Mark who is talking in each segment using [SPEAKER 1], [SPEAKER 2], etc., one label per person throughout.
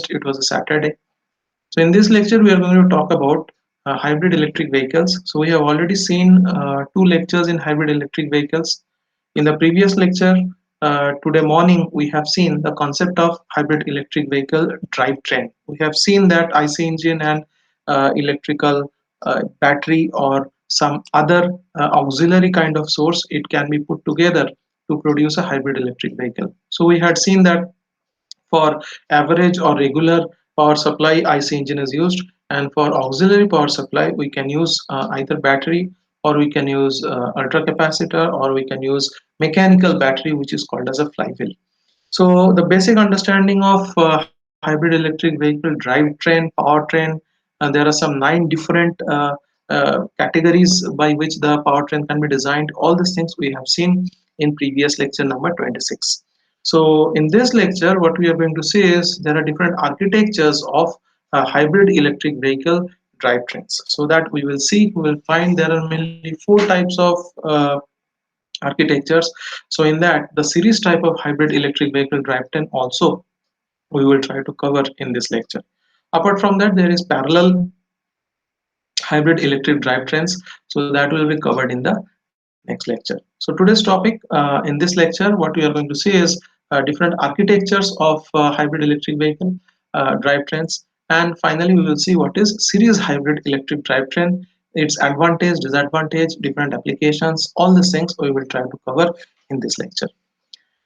[SPEAKER 1] August. It was a Saturday. So in this lecture, we are going to talk about hybrid electric vehicles. So we have already seen two lectures in hybrid electric vehicles. In the previous lecture, today morning, we have seen the concept of hybrid electric vehicle drivetrain. We have seen that IC engine and electrical battery or some other auxiliary kind of source, it can be put together to produce a hybrid electric vehicle. So we had seen that for average or regular power supply, IC engine is used, and for auxiliary power supply, we can use either battery, or we can use ultra capacitor, or we can use mechanical battery, which is called as a flywheel. So the basic understanding of hybrid electric vehicle drivetrain, powertrain, there are some 9 different categories by which the powertrain can be designed. All these things we have seen in previous lecture number 26. So in this lecture, what we are going to see is there are different architectures of hybrid electric vehicle drivetrains. So that we will find there are mainly 4 types of architectures. So in that, the series type of hybrid electric vehicle drivetrain also we will try to cover in this lecture. Apart from that, there is parallel hybrid electric drivetrains, so that will be covered in the next lecture. So today's topic in this lecture, what we are going to see is different architectures of hybrid electric vehicle drivetrains, and finally we will see what is series hybrid electric drivetrain, its advantage, disadvantage, different applications, all these things we will try to cover in this lecture.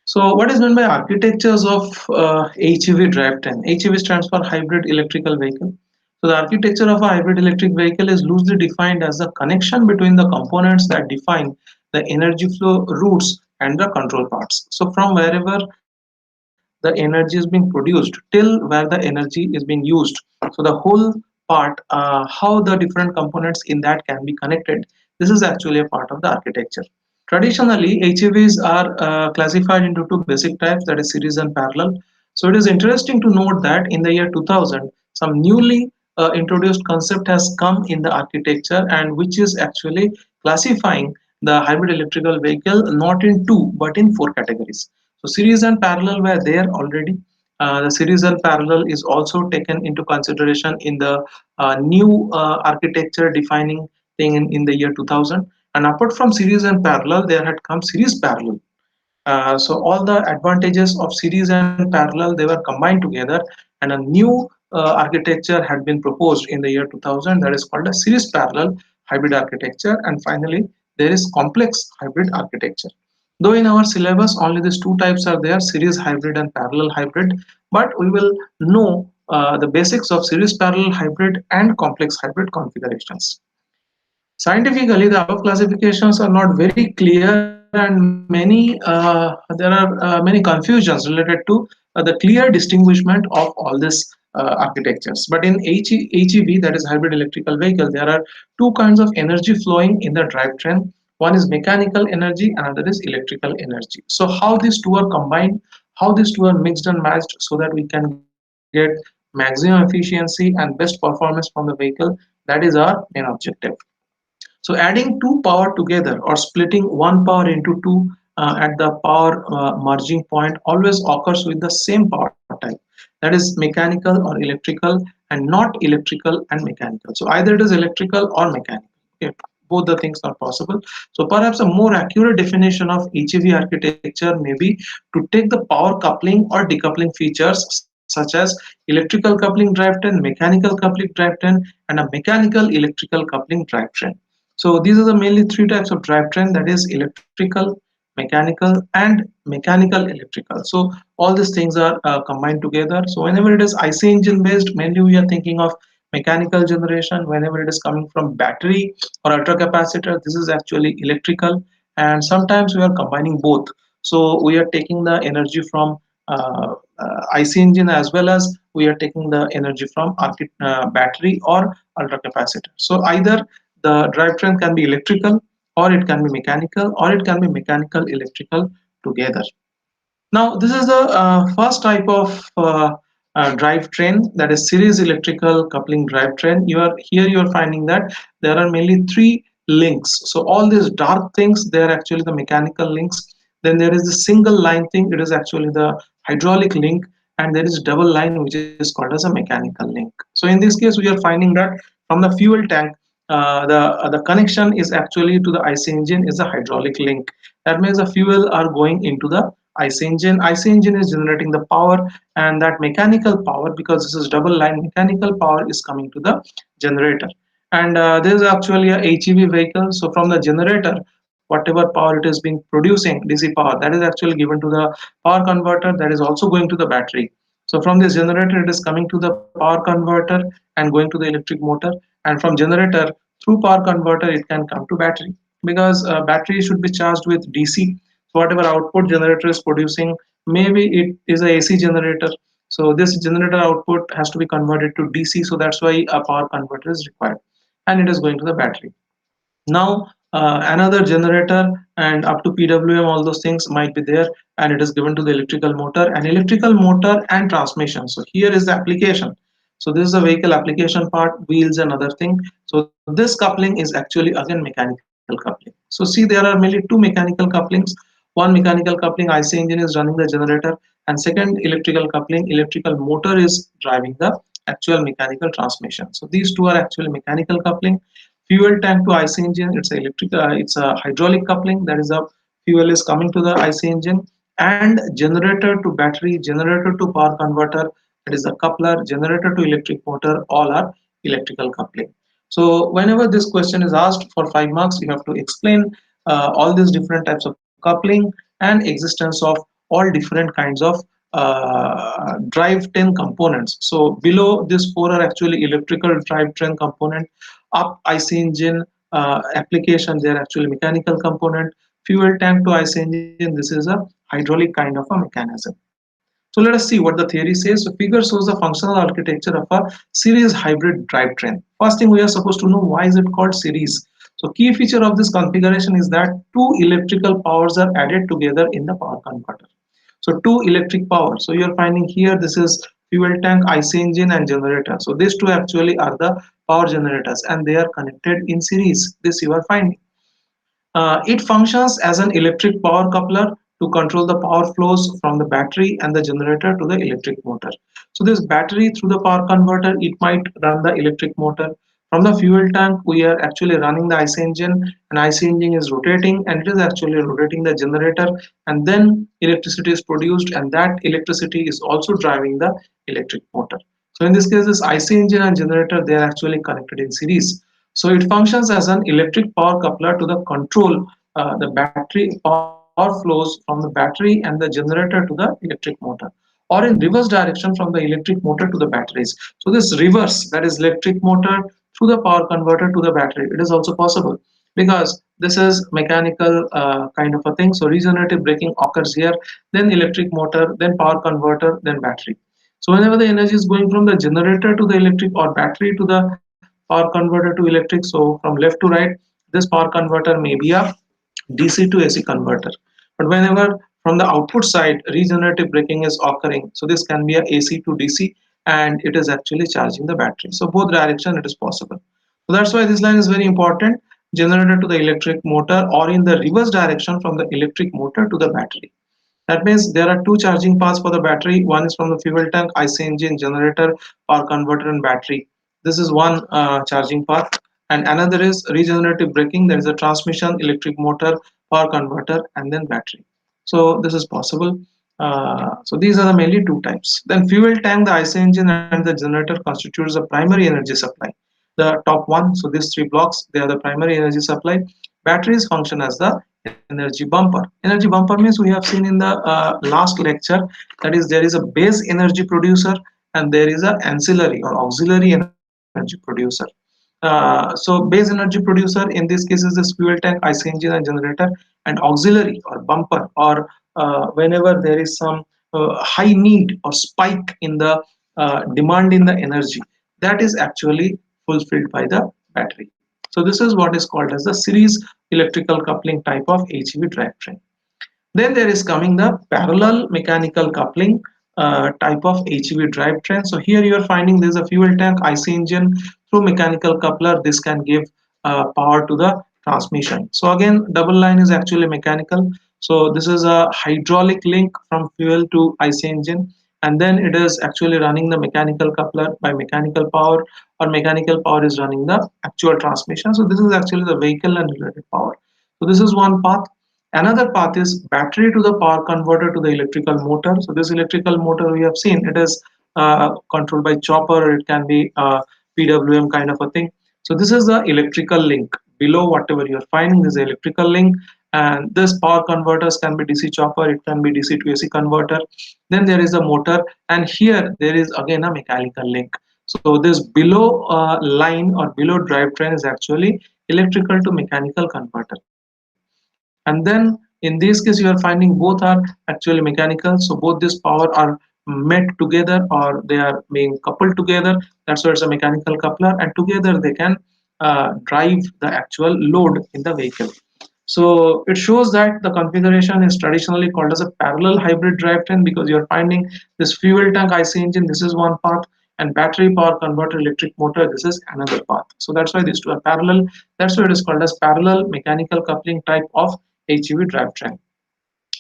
[SPEAKER 1] So what is meant by architectures of HEV drivetrain? HEV stands for hybrid electrical vehicle. So the architecture of a hybrid electric vehicle is loosely defined as the connection between the components that define the energy flow routes and the control parts. So from wherever the energy is being produced till where the energy is being used. So the whole part, how the different components in that can be connected. This is actually a part of the architecture. Traditionally, HEVs are classified into 2 basic types, that is series and parallel. So it is interesting to note that in the year 2000, some newly introduced concept has come in the architecture, and which is actually classifying the hybrid electrical vehicle not in 2 but in 4 categories. So series and parallel were there already. The series and parallel is also taken into consideration in the new architecture defining thing in the year 2000. And apart from series and parallel, there had come series parallel. So all the advantages of series and parallel, they were combined together, and a new architecture had been proposed in the year 2000, that is called a series parallel hybrid architecture. And finally, there is complex hybrid architecture. Though in our syllabus only these 2 types are there, series hybrid and parallel hybrid, but we will know the basics of series parallel hybrid and complex hybrid configurations. Scientifically, the above classifications are not very clear, and there are many confusions related to the clear distinguishment of all these architectures. But in HEV, that is hybrid electrical vehicle, there are 2 kinds of energy flowing in the drivetrain. One is mechanical energy, another is electrical energy. So how these two are combined, how these two are mixed and matched so that we can get maximum efficiency and best performance from the vehicle, that is our main objective. So adding 2 power together or splitting 1 power into 2 at the power merging point always occurs with the same power type, that is mechanical or electrical, and not electrical and mechanical. So either it is electrical or mechanical. Okay. Both the things are possible. So perhaps a more accurate definition of HEV architecture may be to take the power coupling or decoupling features such as electrical coupling drivetrain, mechanical coupling drivetrain, and a mechanical electrical coupling drivetrain. So these are the mainly 3 types of drivetrain, that is electrical, mechanical, and mechanical electrical. So all these things are combined together. So whenever it is IC engine based, mainly we are thinking of mechanical generation. Whenever it is coming from battery or ultra capacitor, this is actually electrical. And sometimes we are combining both. So we are taking the energy from IC engine, as well as we are taking the energy from battery or ultra capacitor. So either the drivetrain can be electrical, or it can be mechanical, or it can be mechanical electrical together. Now this is the first type of drivetrain, that is series electrical coupling drivetrain. You are finding that there are mainly 3 links. So all these dark things, they are actually the mechanical links. Then there is the single line thing, it is actually the hydraulic link. and there is double line which is called as a mechanical link. So in this case we are finding that from the fuel tank, the connection is actually to the IC engine is a hydraulic link. That means the fuel are going into the IC engine. IC engine is generating the power, and that mechanical power, because this is double line, mechanical power is coming to the generator. And this is actually a HEV vehicle. So from the generator, whatever power it is being producing, DC power, that is actually given to the power converter, that is also going to the battery. So from this generator, it is coming to the power converter and going to the electric motor, and from generator through power converter it can come to battery, because battery should be charged with DC. So whatever output generator is producing, maybe it is a AC generator. So this generator output has to be converted to DC. So that's why a power converter is required, and it is going to the battery. Now another generator and up to PWM, all those things might be there, and it is given to the electrical motor and transmission. So here is the application. So this is the vehicle application part, wheels and other thing. So this coupling is actually again mechanical coupling. So see, there are mainly two mechanical couplings. One mechanical coupling, IC engine is running the generator, and second electrical coupling, electrical motor is driving the actual mechanical transmission. So these two are actually mechanical coupling. Fuel tank to IC engine, it's a it's a hydraulic coupling. That is, a fuel is coming to the IC engine, and generator to battery, generator to power converter, that is the coupler, generator to electric motor, all are electrical coupling. So whenever this question is asked for 5 marks, you have to explain all these different types of coupling and existence of all different kinds of drivetrain components. So below this four are actually electrical drivetrain component. Up IC engine application, they are actually mechanical component. Fuel tank to IC engine, this is a hydraulic kind of a mechanism. So let us see what the theory says. So figure shows the functional architecture of a series hybrid drivetrain. First thing, we are supposed to know why is it called series. So key feature of this configuration is that two electrical powers are added together in the power converter. So two electric power. So you are finding here, this is fuel tank, IC engine and generator. So these two actually are the power generators, and they are connected in series. This you are finding. It functions as an electric power coupler to control the power flows from the battery and the generator to the electric motor. So this battery through the power converter, it might run the electric motor. From the fuel tank, we are actually running the IC engine, and IC engine is rotating, and it is actually rotating the generator, and then electricity is produced, and that electricity is also driving the electric motor. So in this case, this IC engine and generator, they are actually connected in series. So it functions as an electric power coupler to the control the battery power flows from the battery and the generator to the electric motor, or in reverse direction from the electric motor to the batteries. So this reverse, that is electric motor through the power converter to the battery, it is also possible, because this is mechanical kind of a thing. So regenerative braking occurs here, then electric motor, then power converter, then battery. So whenever the energy is going from the generator to the electric or battery to the power converter to electric, so from left to right, this power converter may be a DC to AC converter. But whenever from the output side regenerative braking is occurring, so this can be a AC to DC, and it is actually charging the battery. So both direction it is possible. So that's why this line is very important. Generator to the electric motor, or in the reverse direction from the electric motor to the battery. That means there are two charging paths for the battery. One is from the fuel tank, IC engine, generator, power converter, and battery. This is one charging path. And another is regenerative braking. There is a transmission, electric motor, power converter, and then battery. So this is possible. So these are the mainly two types. Then fuel tank, the IC engine, and the generator constitutes the primary energy supply. The top one, so these three blocks, they are the primary energy supply. Batteries function as the energy bumper. Energy bumper means we have seen in the last lecture, that is there is a base energy producer and there is a ancillary or auxiliary energy producer. So base energy producer in this case is this fuel tank, IC engine and generator, and auxiliary or bumper, or whenever there is some high need or spike in the demand in the energy, that is actually fulfilled by the battery. So this is what is called as the series electrical coupling type of HEV drivetrain. Then there is coming the parallel mechanical coupling type of HEV drivetrain. So here you are finding there is a fuel tank, IC engine, through mechanical coupler. This can give power to the transmission. So again, double line is actually mechanical. So this is a hydraulic link from fuel to IC engine, and then it is actually running the mechanical coupler by mechanical power, or mechanical power is running the actual transmission. So this is actually the vehicle and related power. So this is one path. Another path is battery to the power converter to the electrical motor. So this electrical motor we have seen, it is controlled by chopper, it can be PWM kind of a thing. So this is the electrical link. Below whatever you are finding, this is the electrical link, and this power converters can be DC chopper, it can be DC to AC converter. Then there is a motor, and here there is again a mechanical link. So this below line or below drivetrain is actually electrical to mechanical converter. And then in this case you are finding both are actually mechanical, so both this power are met together or they are being coupled together. That's why it's a mechanical coupler, and together they can drive the actual load in the vehicle. So it shows that the configuration is traditionally called as a parallel hybrid drivetrain, because you're finding this fuel tank IC engine, this is one path, and battery power converter electric motor, this is another path. So that's why these two are parallel. That's why it is called as parallel mechanical coupling type of HEV drivetrain.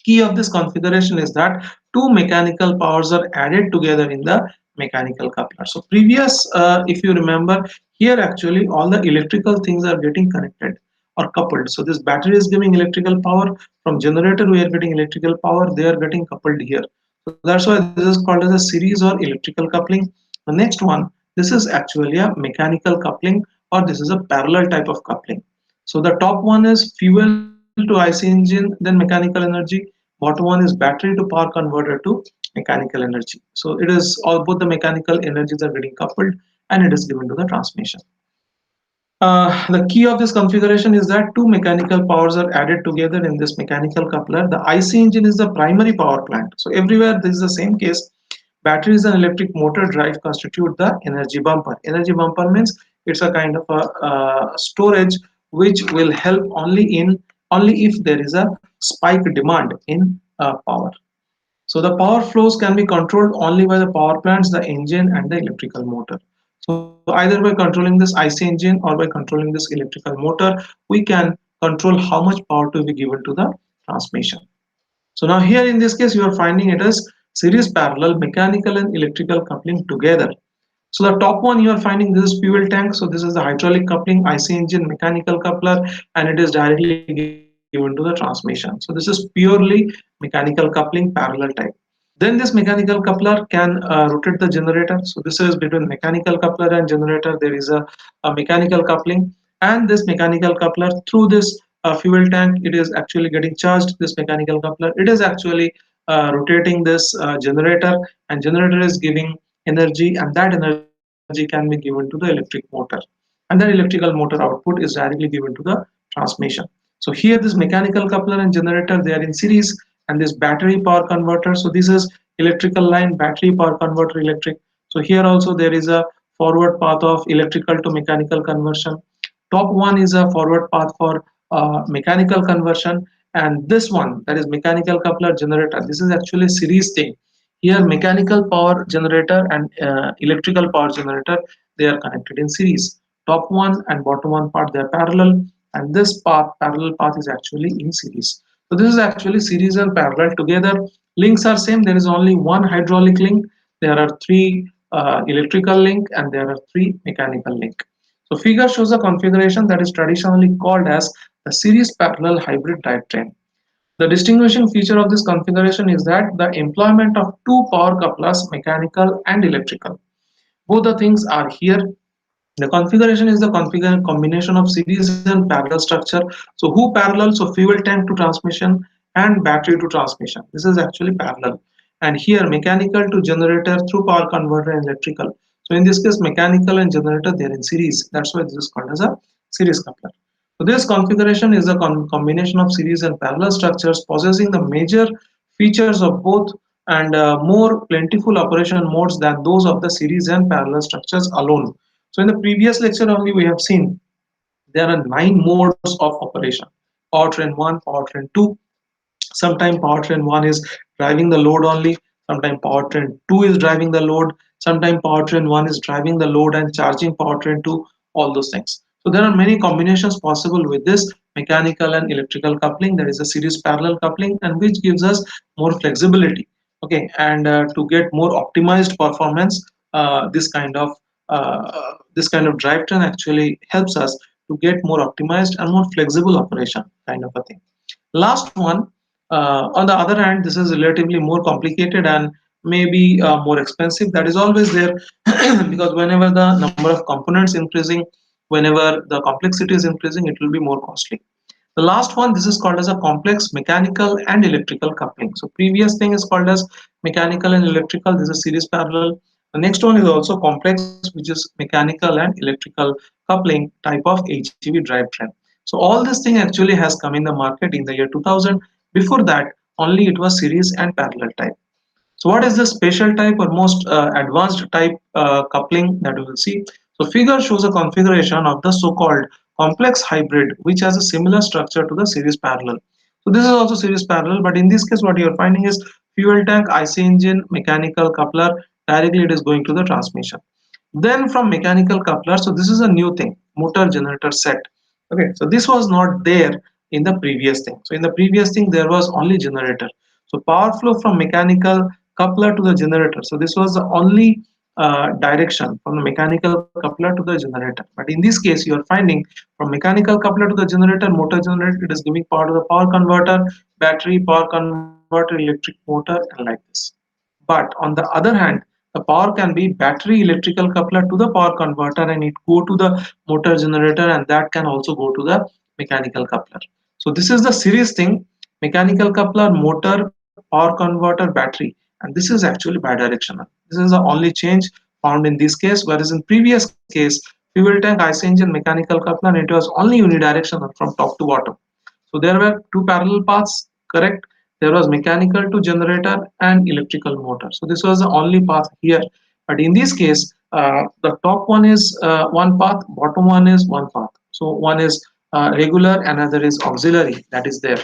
[SPEAKER 1] Key of this configuration is that two mechanical powers are added together in the mechanical coupler. So previous, if you remember, here actually all the electrical things are getting connected or coupled. So this battery is giving electrical power, from generator we are getting electrical power, they are getting coupled here. So that's why this is called as a series or electrical coupling. The next one, this is actually a mechanical coupling, or this is a parallel type of coupling. So the top one is fuel to IC engine, then mechanical energy. Bottom one is battery to power converter to mechanical energy. So it is all, both the mechanical energies are getting coupled, and it is given to the transmission. The key of this configuration is that two mechanical powers are added together in this mechanical coupler. The IC engine is the primary power plant. So everywhere this is the same case. Batteries and electric motor drive constitute the energy bumper. Energy bumper means it's a kind of a storage which will help only if there is a spike demand in power. So the power flows can be controlled only by the power plants, the engine, and the electrical motor. So either by controlling this IC engine or by controlling this electrical motor, we can control how much power to be given to the transmission. So now here in this case, you are finding it as series parallel mechanical and electrical coupling together. So the top one you are finding, this is fuel tank. So this is the hydraulic coupling, IC engine, mechanical coupler, and it is directly given to the transmission. So this is purely mechanical coupling parallel type. Then this mechanical coupler can rotate the generator. So this is between mechanical coupler and generator. There is a mechanical coupling, and this mechanical coupler through this fuel tank, it is actually getting charged. This mechanical coupler, it is actually rotating this generator, and generator is giving energy, and that energy can be given to the electric motor, and that electrical motor output is directly given to the transmission. So here this mechanical coupler and generator, they are in series, and this battery power converter, so this is electrical line, battery power converter electric. So here also there is a forward path of electrical to mechanical conversion. Top one is a forward path for mechanical conversion, and this one, that is mechanical coupler generator, this is actually a series thing. Here mechanical power generator and electrical power generator, they are connected in series. Top one and bottom one part, they are parallel, and this path, parallel path, is actually in series. So this is actually series and parallel together. Links are same, there is only one hydraulic link, there are three electrical link, and there are three mechanical link. So figure shows a configuration that is traditionally called as the series parallel hybrid drivetrain. The distinguishing feature of this configuration is that the employment of two power couplers, mechanical and electrical. Both the things are here. The configuration is the combination of series and parallel structure. So who parallel? So fuel tank to transmission and battery to transmission. This is actually parallel. And here mechanical to generator through power converter and electrical. So in this case, mechanical and generator, they are in series. That's why this is called as a series coupler. So this configuration is a combination of series and parallel structures possessing the major features of both, and more plentiful operation modes than those of the series and parallel structures alone. So in the previous lecture only we have seen there are 9 modes of operation: powertrain 1, powertrain 2. Sometimes powertrain 1 is driving the load only, sometimes powertrain 2 is driving the load, sometimes powertrain 1 is driving the load and charging powertrain 2, all those things. So there are many combinations possible with this mechanical and electrical coupling. There is a series parallel coupling, and which gives us more flexibility. Okay, and to get more optimized performance, this kind of drivetrain actually helps us to get more optimized and more flexible operation kind of a thing. Last one, on the other hand, this is relatively more complicated and maybe more expensive. That is always there because whenever the number of components increasing, whenever the complexity is increasing, it will be more costly. The last one, this is called as a complex mechanical and electrical coupling. So previous thing is called as mechanical and electrical. This is series parallel. The next one is also complex, which is mechanical and electrical coupling type of HEV drivetrain. So all this thing actually has come in the market in the year 2000. Before that, only it was series and parallel type. So what is the special type or most advanced type coupling that we will see? So figure shows a configuration of the so-called complex hybrid which has a similar structure to the series parallel. So this is also series parallel, but in this case what you are finding is fuel tank, IC engine, mechanical coupler, directly it is going to the transmission. Then from mechanical coupler, so this is a new thing, motor generator set. Okay, so this was not there in the previous thing. So in the previous thing there was only generator. So power flow from mechanical coupler to the generator. So this was the only direction from the mechanical coupler to the generator. But in this case, you are finding from mechanical coupler to the generator, motor generator, it is giving power to the power converter, battery, power converter, electric motor, and like this. But on the other hand, the power can be battery electrical coupler to the power converter and it go to the motor generator, and that can also go to the mechanical coupler. So this is the series thing, mechanical coupler, motor, power converter, battery, and this is actually bidirectional. This is the only change found in this case, whereas in previous case, fuel tank, IC engine, mechanical coupler, it was only unidirectional from top to bottom. So there were two parallel paths, correct? There was mechanical to generator and electrical motor. So this was the only path here. But in this case, the top one is one path, bottom one is one path. So one is regular, another is auxiliary, that is there.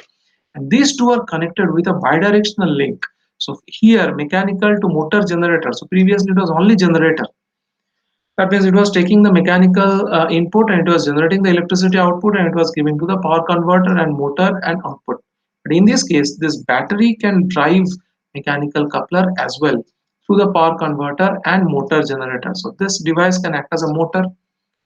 [SPEAKER 1] And these two are connected with a bidirectional link. So here, mechanical to motor generator. So previously it was only generator. That means it was taking the mechanical input and it was generating the electricity output and it was giving to the power converter and motor and output. But in this case, this battery can drive mechanical coupler as well through the power converter and motor generator. So this device can act as a motor.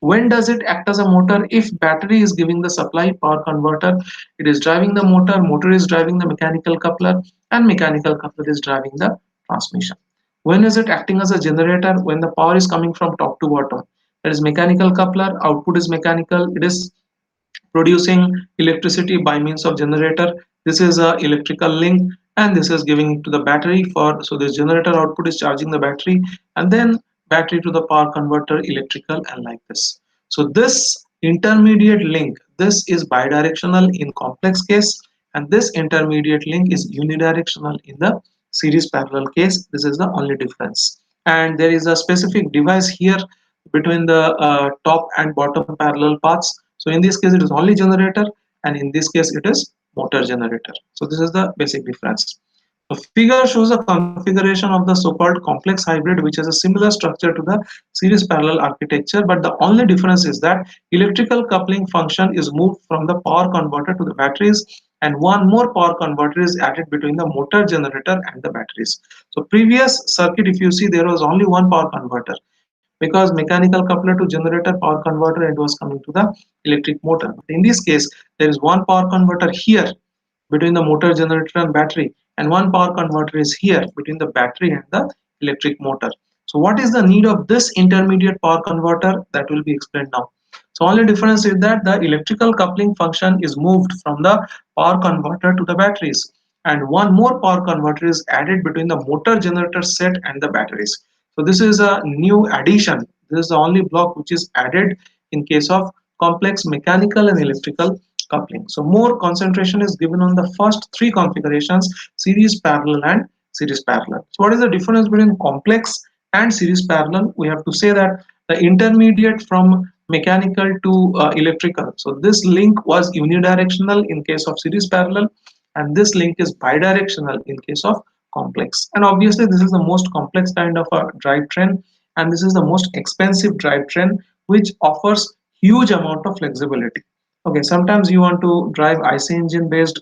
[SPEAKER 1] When does it act as a motor? If battery is giving the supply, power converter, it is driving the motor, motor is driving the mechanical coupler, and mechanical coupler is driving the transmission. When is it acting as a generator? When the power is coming from top to bottom. That is mechanical coupler, output is mechanical, it is producing electricity by means of generator. This is a electrical link and this is giving to the battery for, so this generator output is charging the battery and then battery to the power converter electrical and like this. So this intermediate link, this is bidirectional in complex case and this intermediate link is unidirectional in the series parallel case. This is the only difference, and there is a specific device here between the top and bottom parallel paths. So in this case it is only generator and in this case it is motor generator. So this is the basic difference. The figure shows a configuration of the so-called complex hybrid which has a similar structure to the series parallel architecture, but the only difference is that electrical coupling function is moved from the power converter to the batteries and one more power converter is added between the motor generator and the batteries. So previous circuit, if you see, there was only one power converter because mechanical coupler to generator, power converter, it was coming to the electric motor. But in this case, there is one power converter here between the motor generator and battery and one power converter is here between the battery and the electric motor. So what is the need of this intermediate power converter? That will be explained now. So only difference is that the electrical coupling function is moved from the power converter to the batteries and one more power converter is added between the motor generator set and the batteries. So this is a new addition. This is the only block which is added in case of complex mechanical and electrical coupling. So more concentration is given on the first three configurations, series parallel and series parallel. So what is the difference between complex and series parallel? We have to say that the intermediate from mechanical to electrical. So this link was unidirectional in case of series parallel and this link is bidirectional in case of complex. And obviously this is the most complex kind of a drivetrain and this is the most expensive drivetrain which offers huge amount of flexibility. Okay, sometimes you want to drive IC engine based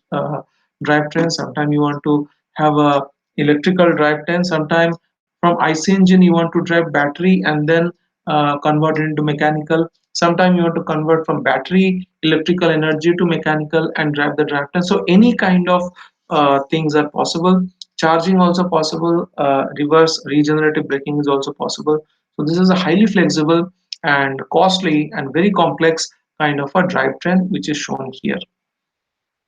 [SPEAKER 1] drivetrain, sometimes you want to have a electrical drivetrain. Sometime from IC engine you want to drive battery and then convert it into mechanical. Sometime you want to convert from battery electrical energy to mechanical and drive the drivetrain. So any kind of things are possible. Charging also possible. Reverse regenerative braking is also possible. So this is a highly flexible and costly and very complex kind of a drivetrain which is shown here.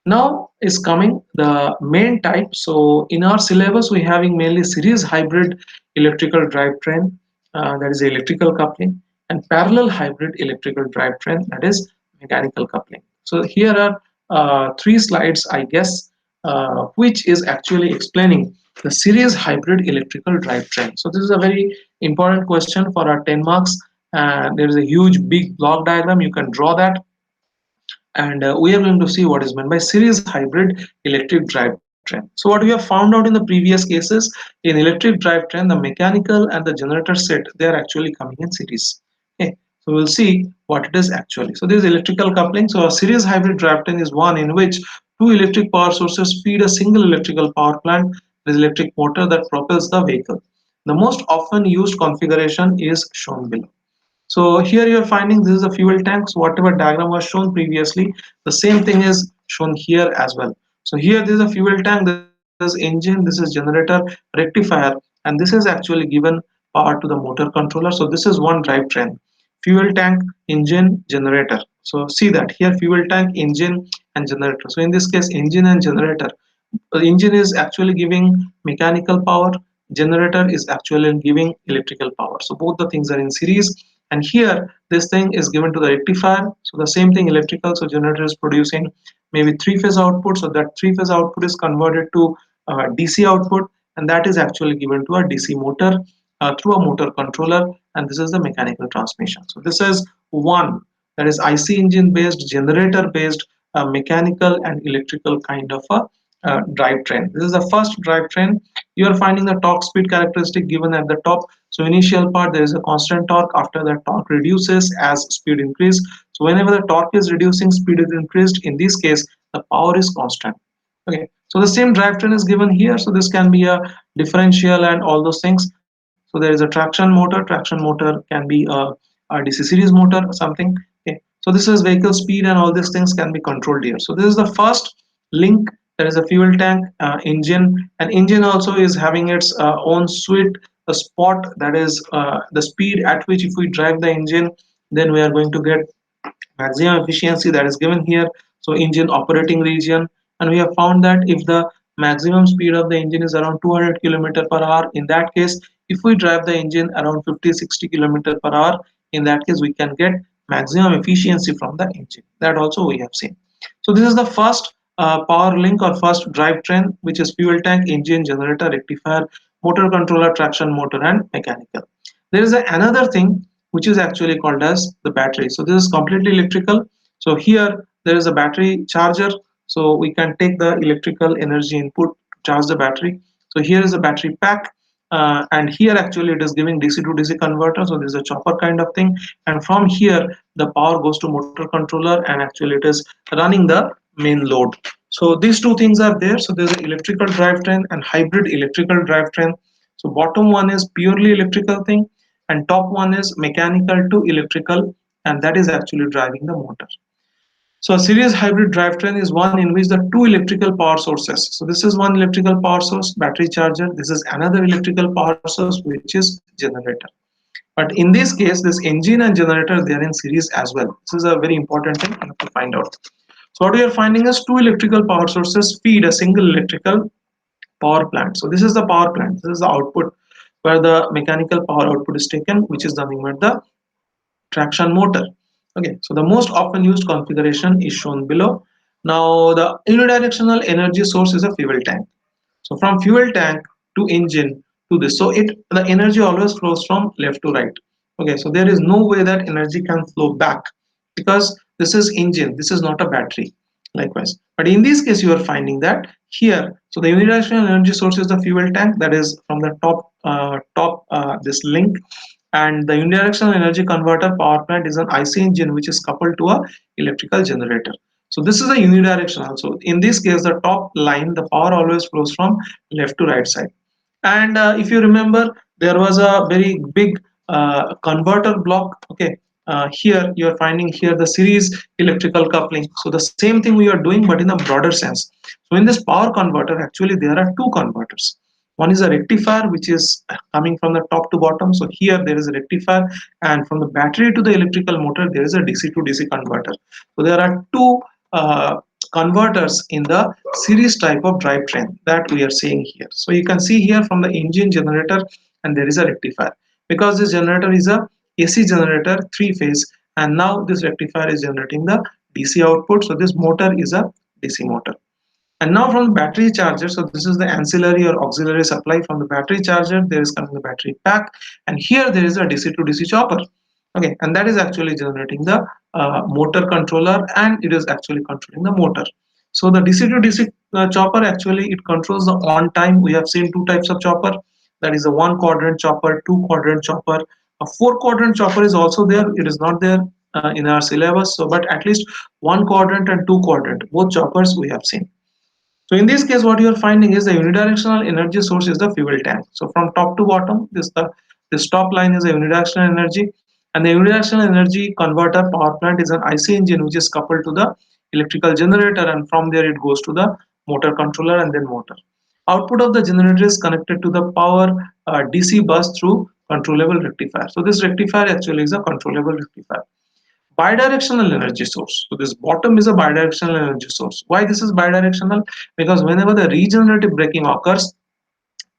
[SPEAKER 1] Now is coming the main type. So in our syllabus we having mainly series hybrid electrical drivetrain, that is electrical coupling, and parallel hybrid electrical drivetrain, that is mechanical coupling. So here are three slides I guess, which is actually explaining the series hybrid electrical drivetrain. So this is a very important question for our 10 marks, and there is a huge big block diagram, you can draw that, and we are going to see what is meant by series hybrid electric drivetrain. So what we have found out in the previous cases, in electric drivetrain the mechanical and the generator set, they are actually coming in series. Okay, so we'll see what it is actually. So this is electrical coupling. So a series hybrid drivetrain is one in which two electric power sources feed a single electrical power plant with electric motor that propels the vehicle. The most often used configuration is shown below. So here you are finding this is a fuel tank. So whatever diagram was shown previously, the same thing is shown here as well. So here this is a fuel tank, this is engine, this is generator, rectifier, and this is actually given power to the motor controller. So this is one drivetrain: fuel tank, engine, generator. So see that here fuel tank, engine, and generator. So in this case, engine and generator. The engine is actually giving mechanical power, generator is actually giving electrical power. So both the things are in series, and here this thing is given to the rectifier. So the same thing electrical, so generator is producing maybe three-phase output, so that three-phase output is converted to DC output, and that is actually given to a DC motor through a motor controller, and this is the mechanical transmission. So this is one, that is IC engine based, generator based, mechanical and electrical kind of a drivetrain. This is the first drivetrain. You are finding the torque speed characteristic given at the top. So initial part there is a constant torque. After that torque reduces as speed increase. So whenever the torque is reducing, speed is increased. In this case, the power is constant. Okay. So the same drivetrain is given here. So this can be a differential and all those things. So there is a traction motor. Traction motor can be a DC series motor or something. Okay. So this is vehicle speed and all these things can be controlled here. So this is the first link. There is a fuel tank, engine, and engine also is having its own sweet spot, that is the speed at which if we drive the engine, then we are going to get maximum efficiency, that is given here. So engine operating region, and we have found that if the maximum speed of the engine is around 200 km per hour, in that case if we drive the engine around 50-60 km per hour, in that case we can get maximum efficiency from the engine. That also we have seen. So this is the first power link or first drivetrain, which is fuel tank, engine, generator, rectifier, motor controller, traction motor, and mechanical. There is another thing which is actually called as the battery. So this is completely electrical. So here there is a battery charger. So we can take the electrical energy input to charge the battery. So here is a battery pack. And here actually it is giving DC to DC converter. So this is a chopper kind of thing. And from here the power goes to motor controller, and actually it is running the main load. So these two things are there. So there's an electrical drivetrain and hybrid electrical drivetrain. So bottom one is purely electrical thing, and top one is mechanical to electrical, and that is actually driving the motor. So a series hybrid drivetrain is one in which the two electrical power sources. So this is one electrical power source, battery charger. This is another electrical power source, which is generator. But in this case, this engine and generator, they are in series as well. This is a very important thing you have to find out. So what we are finding is two electrical power sources feed a single electrical power plant. So this is the power plant. This is the output where the mechanical power output is taken, which is nothing but the traction motor. Okay, so the most often used configuration is shown below. Now the unidirectional energy source is a fuel tank. So from fuel tank to engine to this, so the energy always flows from left to right. Okay, so there is no way that energy can flow back, because this is engine, this is not a battery. Likewise, but in this case you are finding that here, so the unidirectional energy source is the fuel tank, that is from the top this link, and the unidirectional energy converter power plant is an IC engine which is coupled to a electrical generator. So this is a unidirectional. So in this case, the top line, the power always flows from left to right side. And if you remember, there was a very big converter block. Okay, here you are finding here the series electrical coupling. So the same thing we are doing, but in a broader sense. So in this power converter, actually there are two converters. One is a rectifier, which is coming from the top to bottom. So here there is a rectifier, and from the battery to the electrical motor there is a DC to DC converter. So there are two converters in the series type of drivetrain that we are seeing here. So you can see here from the engine, generator, and there is a rectifier. Because this generator is a AC generator, three phase, and now this rectifier is generating the DC output. So this motor is a DC motor. And now from the battery charger, so this is the ancillary or auxiliary supply. From the battery charger there is coming the battery pack, and here there is a DC to DC chopper. Okay, and that is actually generating the motor controller, and it is actually controlling the motor. So the DC to DC chopper, actually it controls the on time. We have seen two types of chopper, that is a one quadrant chopper, two quadrant chopper. A four quadrant chopper is also there. It is not there in our syllabus, so but at least one quadrant and two quadrant, both choppers we have seen. So in this case, what you are finding is the unidirectional energy source is the fuel tank. So from top to bottom, this top line is a unidirectional energy, and the unidirectional energy converter power plant is an IC engine which is coupled to the electrical generator, and from there it goes to the motor controller and then motor. Output of the generator is connected to the power DC bus through controllable rectifier. So this rectifier actually is a controllable rectifier. Bidirectional energy source. So this bottom is a bidirectional energy source. Why this is bidirectional? Because whenever the regenerative braking occurs,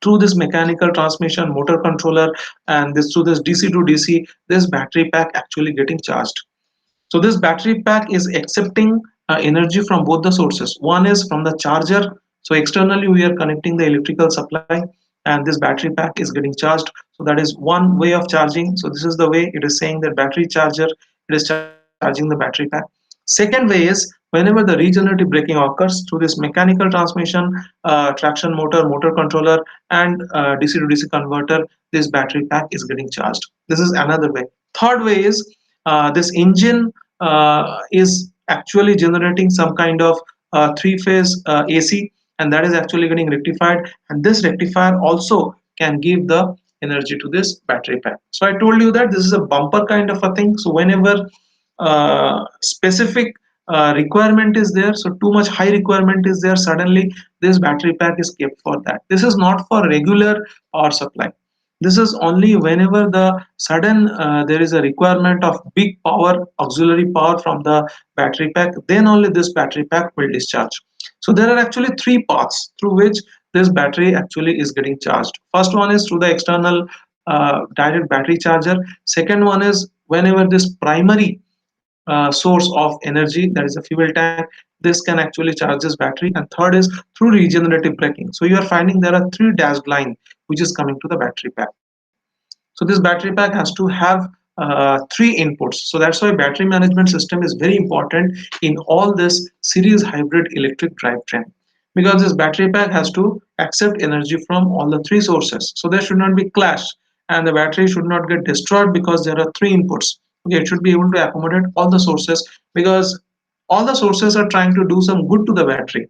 [SPEAKER 1] through this mechanical transmission, motor controller, and this through this DC to DC, this battery pack actually getting charged. So this battery pack is accepting energy from both the sources. One is from the charger. So externally we are connecting the electrical supply, and this battery pack is getting charged. So that is one way of charging. So this is the way it is saying that battery charger, it is charging the battery pack. Second way is whenever the regenerative braking occurs through this mechanical transmission, traction motor, motor controller, and DC to DC converter, this battery pack is getting charged. This is another way. Third way is this engine is actually generating some kind of three-phase AC, and that is actually getting rectified, and this rectifier also can give the energy to this battery pack. So I told you that this is a bumper kind of a thing. So whenever specific requirement is there, so too much high requirement is there, suddenly this battery pack is kept for that. This is not for regular power supply. This is only whenever the sudden there is a requirement of big power, auxiliary power from the battery pack, then only this battery pack will discharge. So there are actually three paths through which this battery actually is getting charged. First one is through the external direct battery charger. Second one is whenever this primary source of energy, that is a fuel tank, this can actually charge this battery. And third is through regenerative braking. So you are finding there are three dashed line which is coming to the battery pack. So this battery pack has to have three inputs. So that's why battery management system is very important in all this series hybrid electric drivetrain, because this battery pack has to accept energy from all the three sources. So there should not be clash, and the battery should not get destroyed because there are three inputs. Okay, it should be able to accommodate all the sources, because all the sources are trying to do some good to the battery.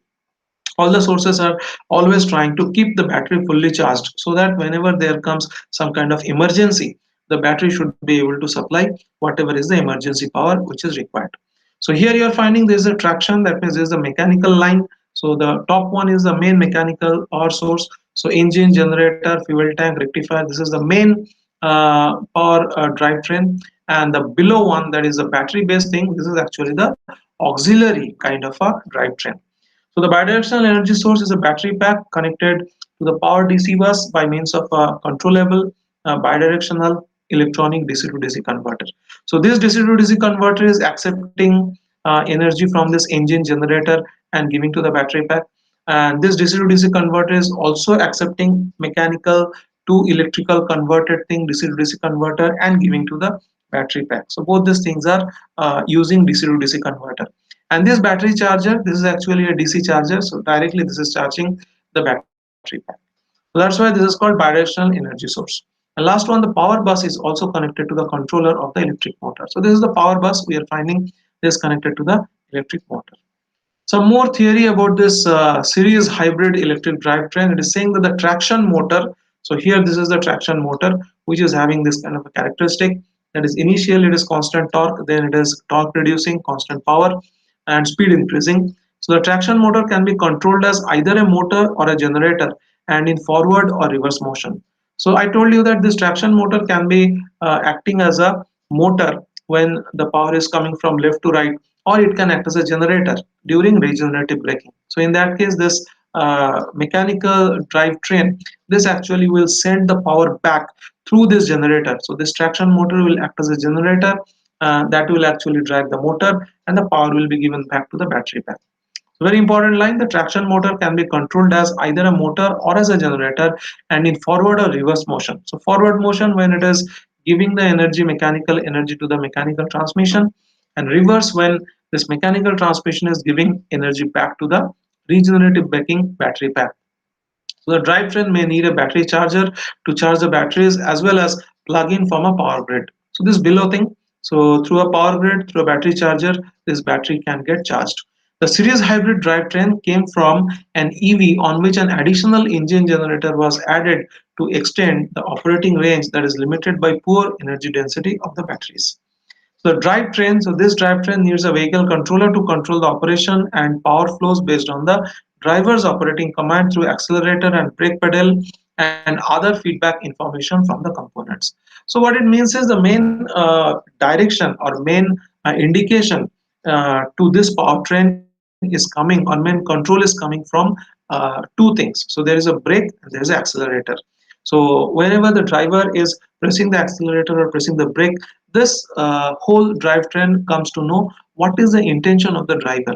[SPEAKER 1] All the sources are always trying to keep the battery fully charged, so that whenever there comes some kind of emergency, the battery should be able to supply whatever is the emergency power which is required. So here you are finding there is a traction, that means there is a mechanical line. So the top one is the main mechanical power source. So engine, generator, fuel tank, rectifier, this is the main power drivetrain. And the below one, that is the battery based thing, this is actually the auxiliary kind of a drivetrain. So the bidirectional energy source is a battery pack connected to the power DC bus by means of a controllable bidirectional electronic DC to DC converter. So this DC to DC converter is accepting energy from this engine, generator, and giving to the battery pack. And this DC to DC converter is also accepting mechanical to electrical converted thing, DC to DC converter, and giving to the battery pack. So both these things are using DC to DC converter. And this battery charger, this is actually a DC charger, so directly this is charging the battery pack. So that's why this is called bidirectional energy source. And last one, the power bus is also connected to the controller of the electric motor. So this is the power bus we are finding is connected to the electric motor. Some more theory about this series hybrid electric drivetrain. It is saying that the traction motor So here this is the traction motor which is having this kind of a characteristic, that is initially it is constant torque, then it is torque reducing, constant power, and speed increasing. So the traction motor can be controlled as either a motor or a generator, and in forward or reverse motion. So I told you that this traction motor can be acting as a motor when the power is coming from left to right, or it can act as a generator during regenerative braking. So in that case, this mechanical drivetrain, this actually will send the power back through this generator. So this traction motor will act as a generator that will actually drive the motor, and the power will be given back to the battery pack. So very important line, the traction motor can be controlled as either a motor or as a generator, and in forward or reverse motion. So forward motion when it is giving the energy, mechanical energy to the mechanical transmission, and reverse when this mechanical transmission is giving energy back to the regenerative braking battery pack. So the drivetrain may need a battery charger to charge the batteries, as well as plug in from a power grid. So this below thing, so through a power grid, through a battery charger, this battery can get charged. The series hybrid drivetrain came from an EV on which an additional engine generator was added to extend the operating range that is limited by poor energy density of the batteries. So the drivetrain, so this drivetrain needs a vehicle controller to control the operation and power flows based on the driver's operating command through accelerator and brake pedal and other feedback information from the components. So what it means is the main direction or main indication to this powertrain is coming, or main control is coming from two things. So there is a brake and there is an accelerator. So whenever the driver is pressing the accelerator or pressing the brake, this whole drivetrain comes to know what is the intention of the driver.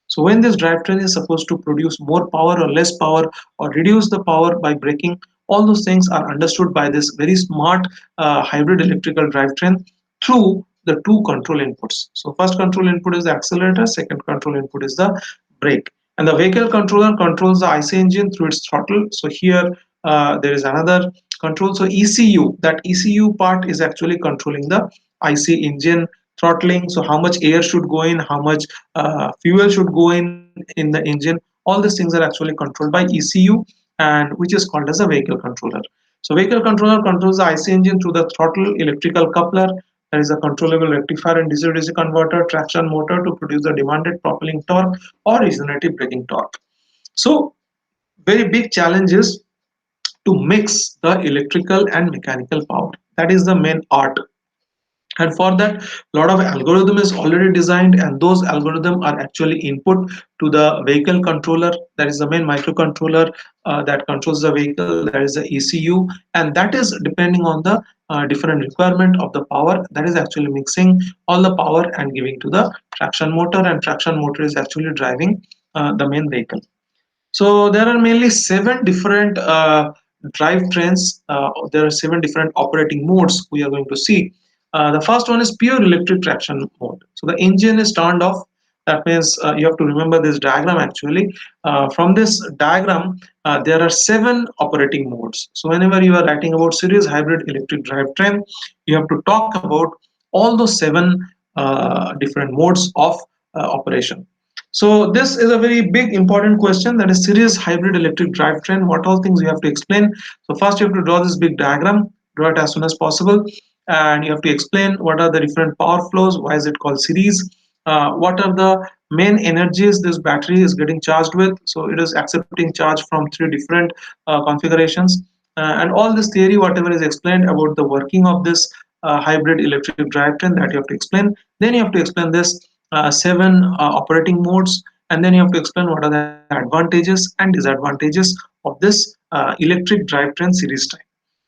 [SPEAKER 1] So when this drivetrain is supposed to produce more power or less power, or reduce the power by braking, all those things are understood by this very smart hybrid electrical drivetrain through the two control inputs. So first control input is the accelerator, second control input is the brake. And the vehicle controller controls the IC engine through its throttle. So here there is another control. So ECU, that ECU part is actually controlling the IC engine throttling. So how much air should go in, how much fuel should go in the engine, all these things are actually controlled by ECU, and which is called as a vehicle controller. So vehicle controller controls the IC engine through the throttle, electrical coupler, that is a controllable rectifier and DC-DC converter, traction motor to produce the demanded propelling torque or regenerative braking torque. So very big challenge is to mix the electrical and mechanical power. That is the main art, and for that a lot of algorithm is already designed, and those algorithm are actually input to the vehicle controller, that is the main microcontroller that controls the vehicle, that is the ECU, and that is depending on the different requirement of the power, that is actually mixing all the power and giving to the traction motor, and traction motor is actually driving the main vehicle. So there are mainly seven different drivetrains. There are seven different operating modes we are going to see. The first one is pure electric traction mode. So the engine is turned off. That means you have to remember this diagram actually. From this diagram, there are seven operating modes. So whenever you are writing about series hybrid electric drivetrain, you have to talk about all those seven different modes of operation. So this is a very big important question, that is series hybrid electric drivetrain. What all things you have to explain? So first you have to draw this big diagram, draw it as soon as possible, and you have to explain what are the different power flows, why is it called series, what are the main energies this battery is getting charged with. So it is accepting charge from three different configurations, and all this theory, whatever is explained about the working of this hybrid electric drivetrain, that you have to explain. Then you have to explain this seven operating modes, and then you have to explain what are the advantages and disadvantages of this electric drivetrain series type.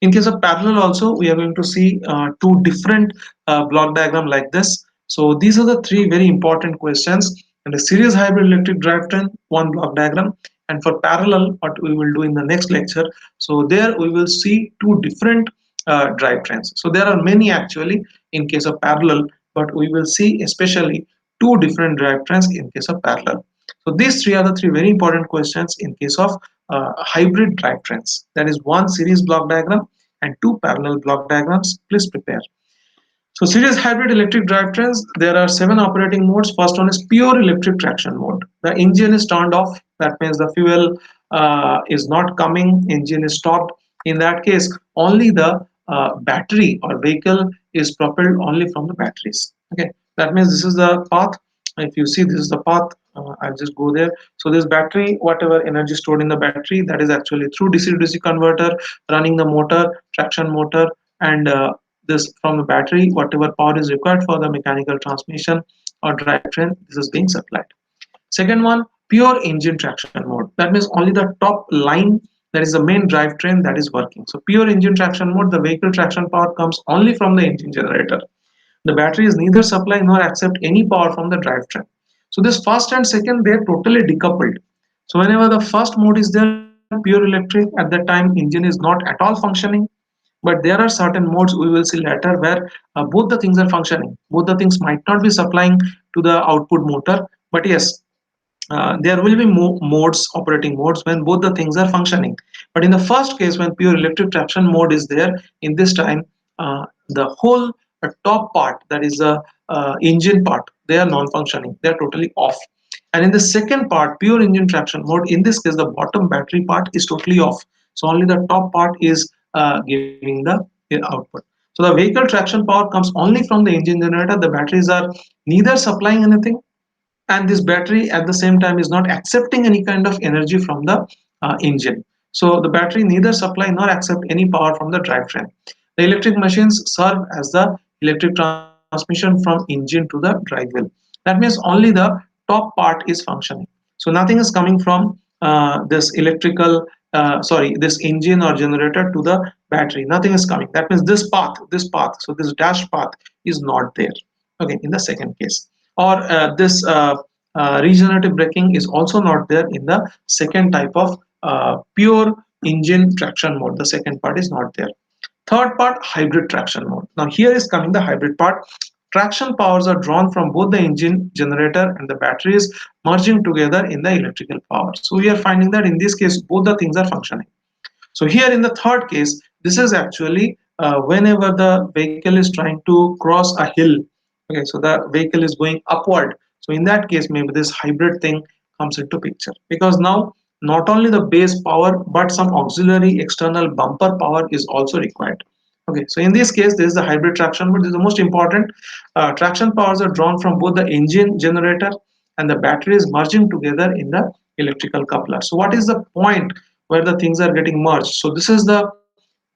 [SPEAKER 1] In case of parallel also, we are going to see two different block diagram like this. So these are the three very important questions. And the series hybrid electric drivetrain, one block diagram, and for parallel, what we will do in the next lecture. So there we will see two different drivetrains. So there are many actually in case of parallel, but we will see especially two different drivetrains in case of parallel. So these three are the three very important questions in case of hybrid drivetrains. That is one series block diagram and two parallel block diagrams. Please prepare. So series hybrid electric drivetrains, there are seven operating modes. First one is pure electric traction mode. The engine is turned off. That means the fuel is not coming. Engine is stopped. In that case, only the battery or vehicle is propelled only from the batteries. Okay, that means this is the path. If you see, this is the path. I'll just go there. So this battery, whatever energy stored in the battery, that is actually through DC to DC converter running the motor, traction motor, and this from the battery, whatever power is required for the mechanical transmission or drivetrain, this is being supplied. Second one, pure engine traction mode. That means only the top line, that is the main drivetrain, that is working. So pure engine traction mode, the vehicle traction power comes only from the engine generator. The battery is neither supply nor accept any power from the drivetrain. So this first and second, they're totally decoupled. So whenever the first mode is there, pure electric, at that time engine is not at all functioning. But there are certain modes we will see later where both the things are functioning. Both the things might not be supplying to the output motor, but yes, there will be modes, operating modes, when both the things are functioning. But in the first case, when pure electric traction mode is there, in this time the whole top part, that is the engine part, they are non-functioning, they are totally off. And in the second part, pure engine traction mode, in this case the bottom battery part is totally off, so only the top part is giving the output. So the vehicle traction power comes only from the engine generator. The batteries are neither supplying anything, and this battery at the same time is not accepting any kind of energy from the engine. So the battery neither supply nor accept any power from the drivetrain. The electric machines serve as the electric transmission from engine to the drive wheel. That means only the top part is functioning. So nothing is coming from this electrical this engine or generator to the battery. Nothing is coming. That means this path, so this dash path is not there. Okay, in the second case, or this regenerative braking is also not there in the second type of pure engine traction mode. The second part is not there. Third part, hybrid traction mode. Now here is coming the hybrid part. Traction powers are drawn from both the engine generator and the batteries, merging together in the electrical power. So we are finding that in this case both the things are functioning. So here in the third case, this is actually whenever the vehicle is trying to cross a hill. Okay, so the vehicle is going upward. So in that case, maybe this hybrid thing comes into picture, because now not only the base power but some auxiliary external bumper power is also required. Okay, so in this case, this is the hybrid traction, but this is the most important. Traction powers are drawn from both the engine generator and the battery is merging together in the electrical coupler. So what is the point where the things are getting merged? So this is the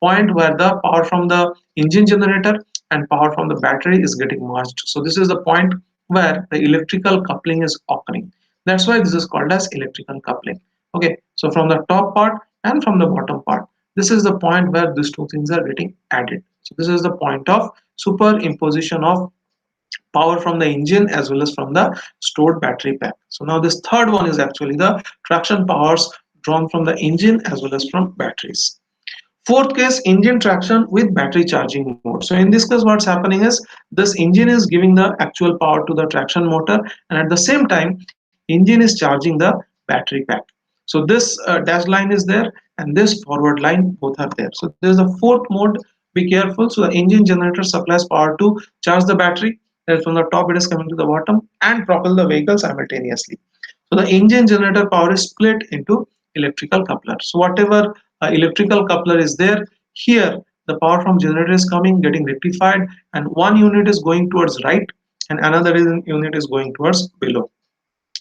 [SPEAKER 1] point where the power from the engine generator and power from the battery is getting merged. So this is the point where the electrical coupling is occurring. That's why this is called as electrical coupling. Okay, so from the top part and from the bottom part, this is the point where these two things are getting added. So this is the point of superimposition of power from the engine as well as from the stored battery pack. So now this third one is actually the traction powers drawn from the engine as well as from batteries. Fourth case, engine traction with battery charging mode. So in this case, what's happening is this engine is giving the actual power to the traction motor, and at the same time engine is charging the battery pack. So this dash line is there and this forward line, both are there. So there's a fourth mode. Be careful. So the engine generator supplies power to charge the battery, and from the top it is coming to the bottom and propel the vehicle simultaneously. So the engine generator power is split into electrical coupler. So whatever electrical coupler is there, here the power from generator is coming, getting rectified, and one unit is going towards right and another unit is going towards below.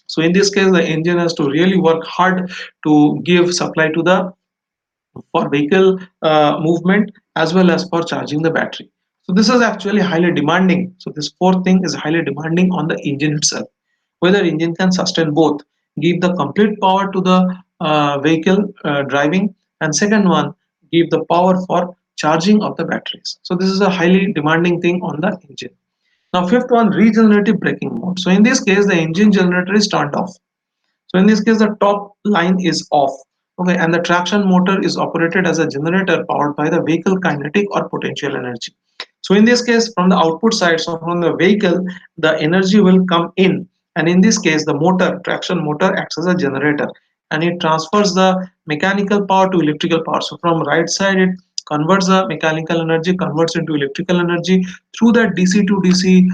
[SPEAKER 1] So in this case, the engine has to really work hard to give supply to the for vehicle movement as well as for charging the battery. So this is actually highly demanding. So this fourth thing is highly demanding on the engine itself, whether engine can sustain both, give the complete power to the vehicle driving, and second one, give the power for charging of the batteries. So this is a highly demanding thing on the engine. Now fifth one, regenerative braking mode. So in this case the engine generator is turned off. So in this case, the top line is off. Okay, and the traction motor is operated as a generator powered by the vehicle kinetic or potential energy. So in this case, from the output side, so from the vehicle, the energy will come in. And in this case, the motor, traction motor acts as a generator and it transfers the mechanical power to electrical power. So from right side, it converts the mechanical energy, converts into electrical energy. Through that DC to DC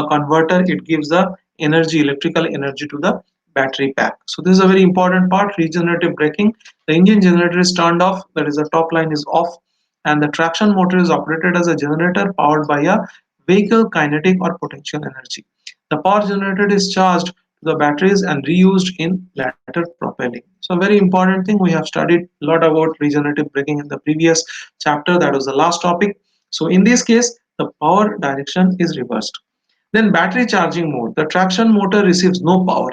[SPEAKER 1] converter, it gives the energy, electrical energy to the battery pack. So this is a very important part, regenerative braking. The engine generator is turned off, that is the top line is off, and the traction motor is operated as a generator powered by a vehicle kinetic or potential energy. The power generated is charged to the batteries and reused in later propelling. So a very important thing, we have studied a lot about regenerative braking in the previous chapter, that was the last topic. So in this case, the power direction is reversed. Then battery charging mode. The traction motor receives no power.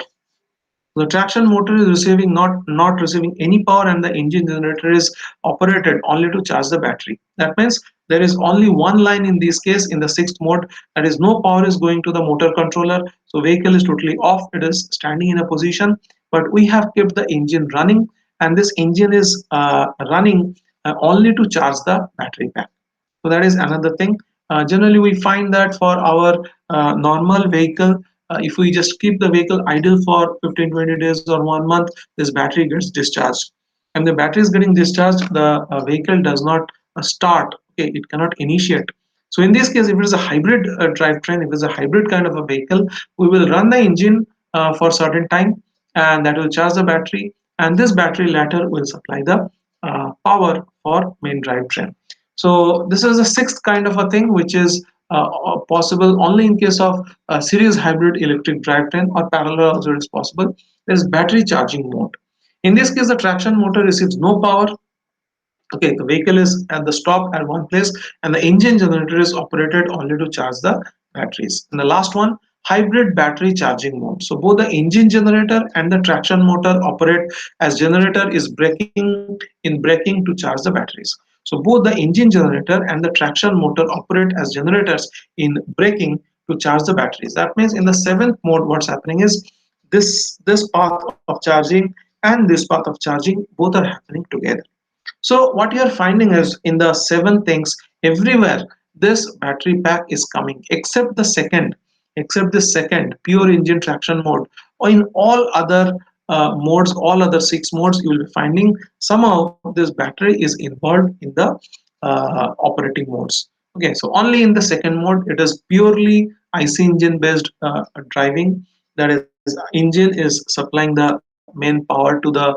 [SPEAKER 1] The traction motor is not receiving any power, and the engine generator is operated only to charge the battery. That means there is only one line in this case in the sixth mode, that is no power is going to the motor controller. So vehicle is totally off, it is standing in a position, but we have kept the engine running, and this engine is running only to charge the battery pack. So that is another thing. Generally we find that for our normal vehicle, if we just keep the vehicle idle for 15-20 days or 1 month, this battery gets discharged, and the battery is getting discharged, the vehicle does not start. Okay, it cannot initiate. So in this case, if it is a hybrid drivetrain, if it is a hybrid kind of a vehicle, we will run the engine for certain time, and that will charge the battery, and this battery later will supply the power for main drivetrain. So this is the sixth kind of a thing, which is possible only in case of a series hybrid electric drivetrain, or parallel also it is possible. There is battery charging mode. In this case, the traction motor receives no power. Okay, the vehicle is at the stop at one place, and the engine generator is operated only to charge the batteries. And the last one, hybrid battery charging mode. So both the engine generator and the traction motor operate as generator is braking to charge the batteries. So both the engine generator and the traction motor operate as generators in braking to charge the batteries. That means in the seventh mode, what's happening is this path of charging and this path of charging both are happening together. So what you are finding is in the seven things, everywhere this battery pack is coming, except the second pure engine traction mode, or in all other modes, all other six modes, you will be finding somehow this battery is involved in the operating modes. Okay, so only in the second mode it is purely IC engine based driving. That is, engine is supplying the main power to the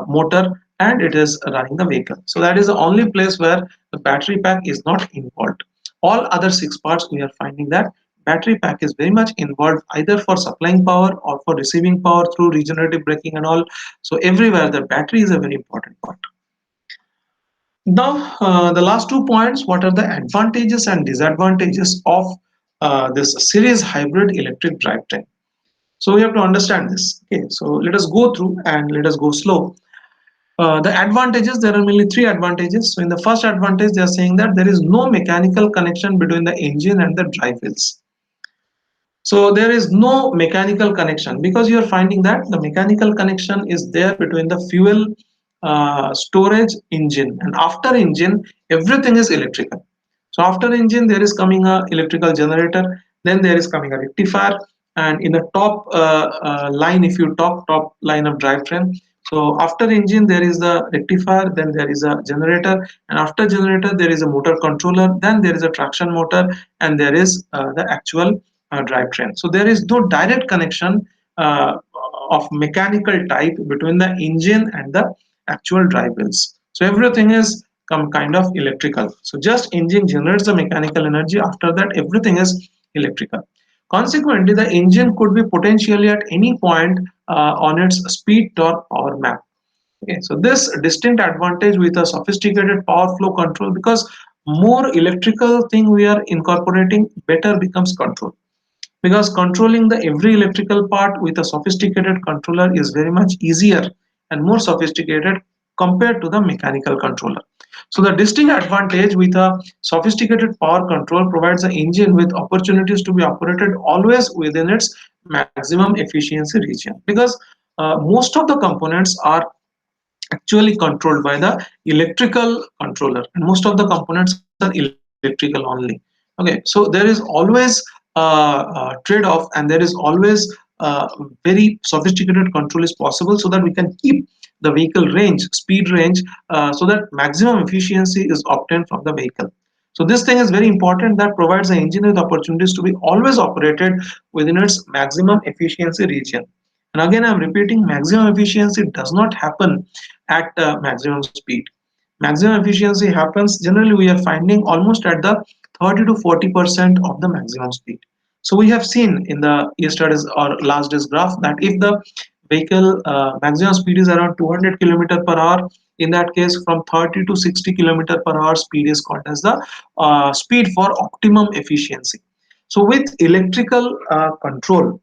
[SPEAKER 1] motor, and it is running the vehicle. So that is the only place where the battery pack is not involved. All other six parts, we are finding that battery pack is very much involved, either for supplying power or for receiving power through regenerative braking and all. So everywhere the battery is a very important part. Now the last 2 points, what are the advantages and disadvantages of this series hybrid electric drivetrain? So we have to understand this. Okay, so let us go through and let us go slow. The advantages, there are mainly three advantages. So in the first advantage, they are saying that there is no mechanical connection between the engine and the drive wheels. So there is no mechanical connection, because you are finding that the mechanical connection is there between the fuel, storage, engine, and after engine everything is electrical. So after engine there is coming a electrical generator, then there is coming a rectifier, and in the top line, if you talk top line of drivetrain, so after engine there is the rectifier, then there is a generator, and after generator there is a motor controller, then there is a traction motor, and there is the actual drivetrain. So there is no direct connection of mechanical type between the engine and the actual drive wheels. So everything is kind of electrical. So just engine generates the mechanical energy. After that, everything is electrical. Consequently, the engine could be potentially at any point on its speed torque power map. Okay, so this distinct advantage with a sophisticated power flow control, because more electrical thing we are incorporating, better becomes control, because controlling the every electrical part with a sophisticated controller is very much easier and more sophisticated compared to the mechanical controller. So the distinct advantage with a sophisticated power control provides the engine with opportunities to be operated always within its maximum efficiency region, because most of the components are actually controlled by the electrical controller, and most of the components are electrical only. Okay, so there is always trade-off, and there is always very sophisticated control is possible, so that we can keep the vehicle range, speed range, so that maximum efficiency is obtained from the vehicle. So this thing is very important, that provides the engine with opportunities to be always operated within its maximum efficiency region. And again, I'm repeating, maximum efficiency does not happen at maximum speed. Maximum efficiency happens generally, we are finding almost at the 30 to 40% of the maximum speed. So we have seen in the yesterday's or last day's graph that if the vehicle maximum speed is around 200 kilometer per hour, in that case from 30 to 60 kilometer per hour speed is called as the speed for optimum efficiency. So with electrical control,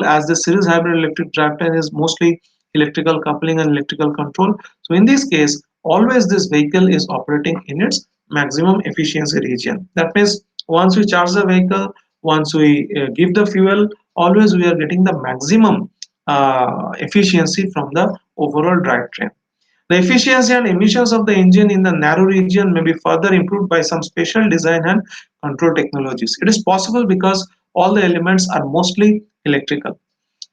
[SPEAKER 1] as the series hybrid electric drivetrain is mostly electrical coupling and electrical control. So in this case, always this vehicle is operating in its maximum efficiency region. That means once we charge the vehicle, once we give the fuel, always we are getting the maximum efficiency from the overall drivetrain. The efficiency and emissions of the engine in the narrow region may be further improved by some special design and control technologies. It is possible because all the elements are mostly electrical.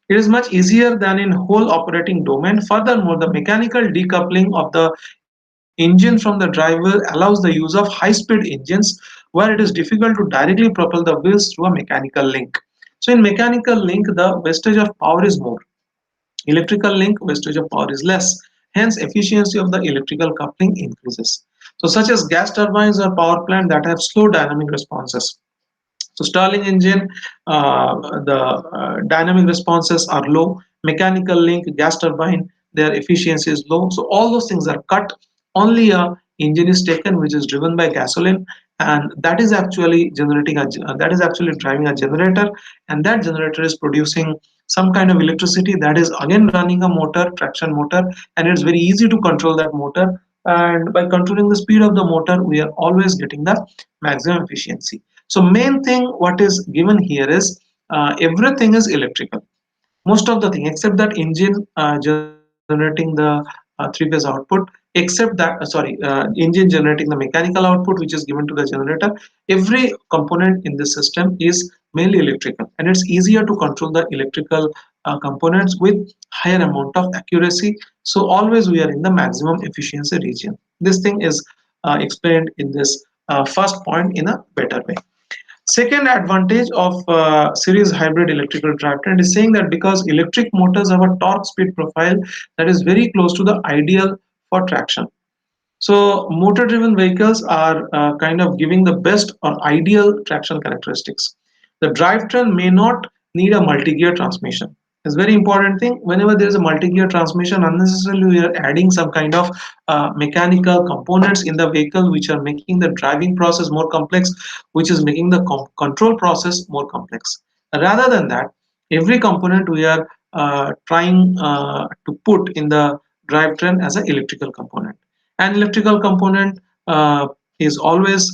[SPEAKER 1] It is much easier than in whole operating domain. Furthermore, the mechanical decoupling of the engine from the driver allows the use of high-speed engines where it is difficult to directly propel the wheels through a mechanical link. So in mechanical link, the wastage of power is more. Electrical link, wastage of power is less. Hence, efficiency of the electrical coupling increases. So such as gas turbines or power plant that have slow dynamic responses. So Stirling engine, the dynamic responses are low. Mechanical link, gas turbine, their efficiency is low. So all those things are cut. Only a engine is taken which is driven by gasoline, and that is actually that is actually driving a generator, and that generator is producing some kind of electricity that is again running a motor, traction motor, and it's very easy to control that motor. And by controlling the speed of the motor, we are always getting the maximum efficiency. So main thing what is given here is everything is electrical, most of the thing except that engine generating the three-phase output, except that engine generating the mechanical output which is given to the generator. Every component in this system is mainly electrical, and it's easier to control the electrical components with higher amount of accuracy. So always we are in the maximum efficiency region. This thing is explained in this first point in a better way. Second advantage of series hybrid electrical drivetrain is saying that because electric motors have a torque speed profile that is very close to the ideal for traction. So motor driven vehicles are kind of giving the best or ideal traction characteristics. The drivetrain may not need a multi-gear transmission. It's a very important thing. Whenever there is a multi-gear transmission, unnecessarily we are adding some kind of mechanical components in the vehicle which are making the driving process more complex, which is making the control process more complex. Rather than that, every component we are trying to put in the drivetrain as an electrical component. An electrical component is always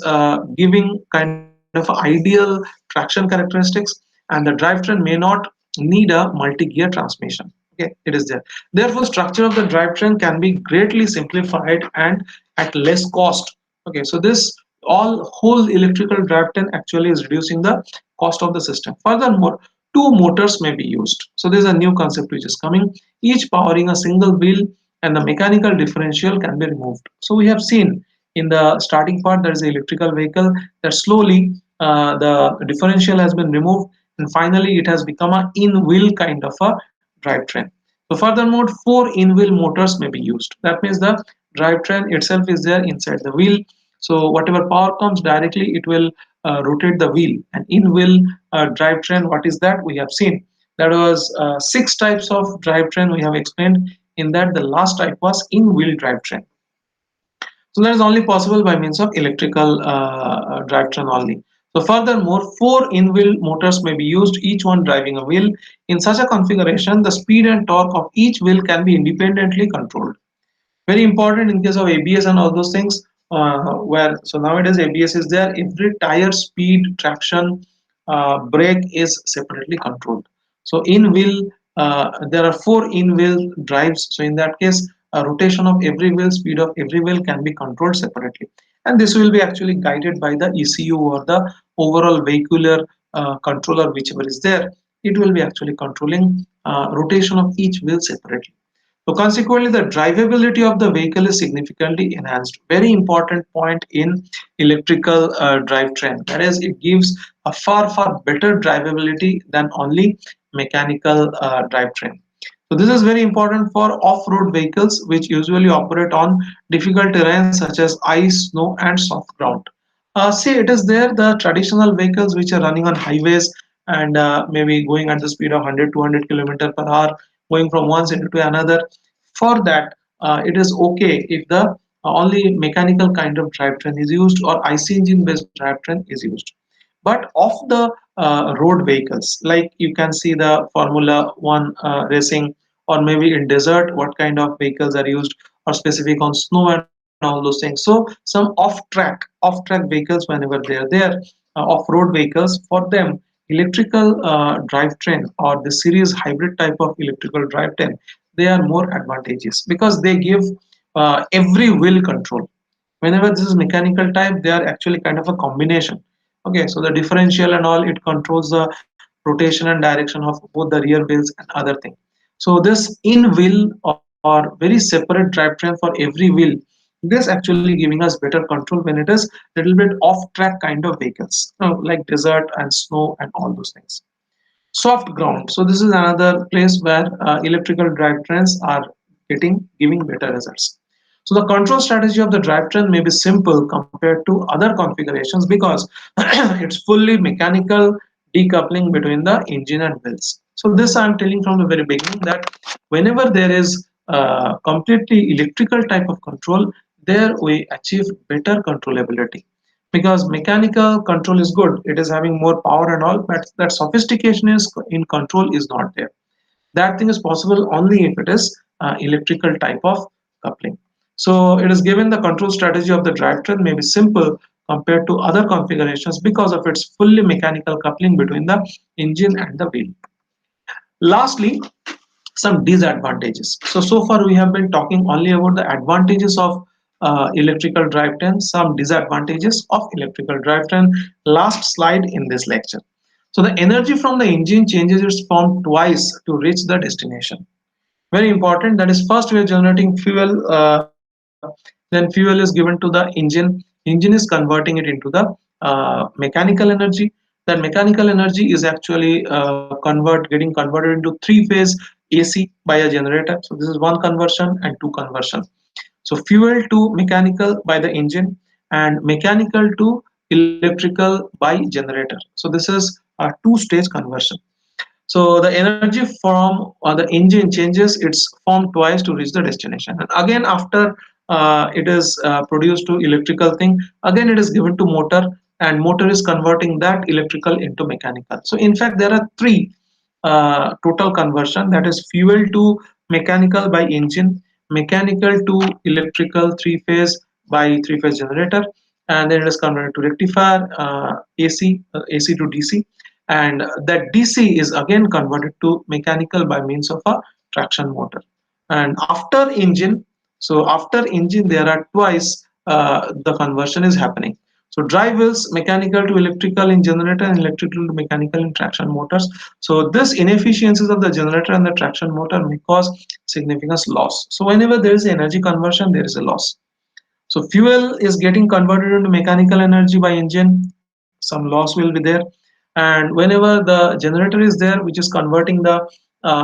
[SPEAKER 1] giving kind of ideal traction characteristics, and the drivetrain may not need a multi-gear transmission. Okay, it is there. Therefore, structure of the drivetrain can be greatly simplified and at less cost. Okay, so this all whole electrical drivetrain actually is reducing the cost of the system. Furthermore, two motors may be used. So there is a new concept which is coming, each powering a single wheel, and the mechanical differential can be removed. So we have seen in the starting part there is an electrical vehicle that slowly the differential has been removed, and finally it has become a in-wheel kind of a drivetrain. So furthermore, four in-wheel motors may be used. That means the drivetrain itself is there inside the wheel. So whatever power comes directly, it will rotate the wheel. And in-wheel drivetrain, what is that? We have seen that was six types of drivetrain we have explained. In that, the last type was in-wheel drivetrain. So that is only possible by means of electrical drivetrain only. So furthermore, four in-wheel motors may be used, each one driving a wheel. In such a configuration, the speed and torque of each wheel can be independently controlled. Very important in case of ABS and all those things, where so nowadays ABS is there. Every tire, speed, traction, brake is separately controlled. So in wheel, there are four in wheel drives. So in that case, rotation of every wheel, speed of every wheel can be controlled separately, and this will be actually guided by the ECU or the overall vehicular controller, whichever is there. It will be actually controlling rotation of each wheel separately. So consequently, the drivability of the vehicle is significantly enhanced. Very important point in electrical drivetrain. That is, it gives a far better drivability than only mechanical drivetrain. So this is very important for off-road vehicles which usually operate on difficult terrain such as ice, snow and soft ground. See, it is there the traditional vehicles which are running on highways and maybe going at the speed of 100 200 kilometer per hour, going from one city to another. For that, it is okay if the only mechanical kind of drivetrain is used or IC engine based drivetrain is used. But of the road vehicles, like you can see the Formula One racing, or maybe in desert, what kind of vehicles are used, or specific on snow and all those things. So some off-track vehicles, whenever they are there, off-road vehicles, for them, electrical drivetrain or the series hybrid type of electrical drivetrain, they are more advantageous because they give every wheel control. Whenever this is mechanical type, they are actually kind of a combination. Okay, so the differential and all, it controls the rotation and direction of both the rear wheels and other thing. So this in wheel or very separate drivetrain for every wheel, this actually giving us better control when it is little bit off track kind of vehicles, like desert and snow and all those things. Soft ground, so this is another place where electrical drivetrains are getting giving better results. So the control strategy of the drivetrain may be simple compared to other configurations because it's fully mechanical decoupling between the engine and wheels. So this I'm telling from the very beginning that whenever there is completely electrical type of control, there we achieve better controllability, because mechanical control is good, it is having more power and all, but that sophistication is in control is not there. That thing is possible only if it is electrical type of coupling. So it is given the control strategy of the drivetrain may be simple compared to other configurations because of its fully mechanical coupling between the engine and the wheel. Lastly, some disadvantages. So far we have been talking only about the advantages of electrical drivetrain, some disadvantages of electrical drivetrain. Last slide in this lecture. So the energy from the engine changes its form twice to reach the destination. Very important. That is, first we are generating fuel, then fuel is given to the engine is converting it into the mechanical energy. That mechanical energy is actually getting converted into three-phase AC by a generator. So this is one conversion and two conversion. So fuel to mechanical by the engine and mechanical to electrical by generator. So this is a two-stage conversion. So the energy from the engine changes its form twice to reach the destination. And again, after it is produced to electrical thing, again it is given to motor, and motor is converting that electrical into mechanical. So in fact, there are three total conversion, that is fuel to mechanical by engine, mechanical to electrical three-phase by three-phase generator, and then it is converted to rectifier, AC to DC, and that DC is again converted to mechanical by means of a traction motor. And after engine, so after engine there are twice the conversion is happening. So drive wheels mechanical to electrical in generator and electrical to mechanical in traction motors. So this inefficiencies of the generator and the traction motor may cause significant loss. So whenever there is energy conversion, there is a loss. So fuel is getting converted into mechanical energy by engine, some loss will be there. And whenever the generator is there, which is converting the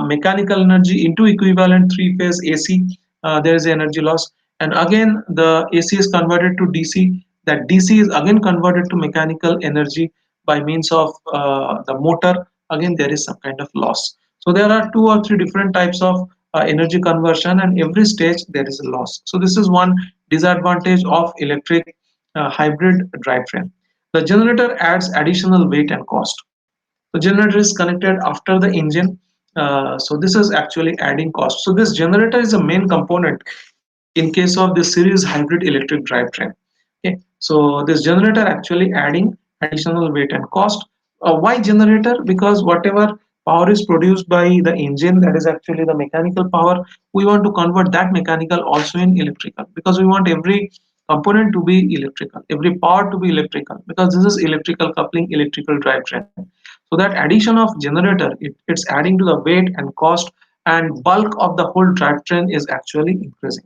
[SPEAKER 1] mechanical energy into equivalent three-phase AC, there is energy loss. And again, the AC is converted to DC. That DC is again converted to mechanical energy by means of the motor. Again, there is some kind of loss. So there are two or three different types of energy conversion, and every stage there is a loss. So this is one disadvantage of electric hybrid drivetrain. The generator adds additional weight and cost. The generator is connected after the engine, so this is actually adding cost. So this generator is a main component in case of the series hybrid electric drivetrain. Okay, so this generator actually adding additional weight and cost. Why generator? Because whatever power is produced by the engine, that is actually the mechanical power, we want to convert that mechanical also in electrical, because we want every component to be electrical, every part to be electrical, because this is electrical coupling, electrical drivetrain. So that addition of generator, it's adding to the weight and cost, and bulk of the whole drivetrain is actually increasing.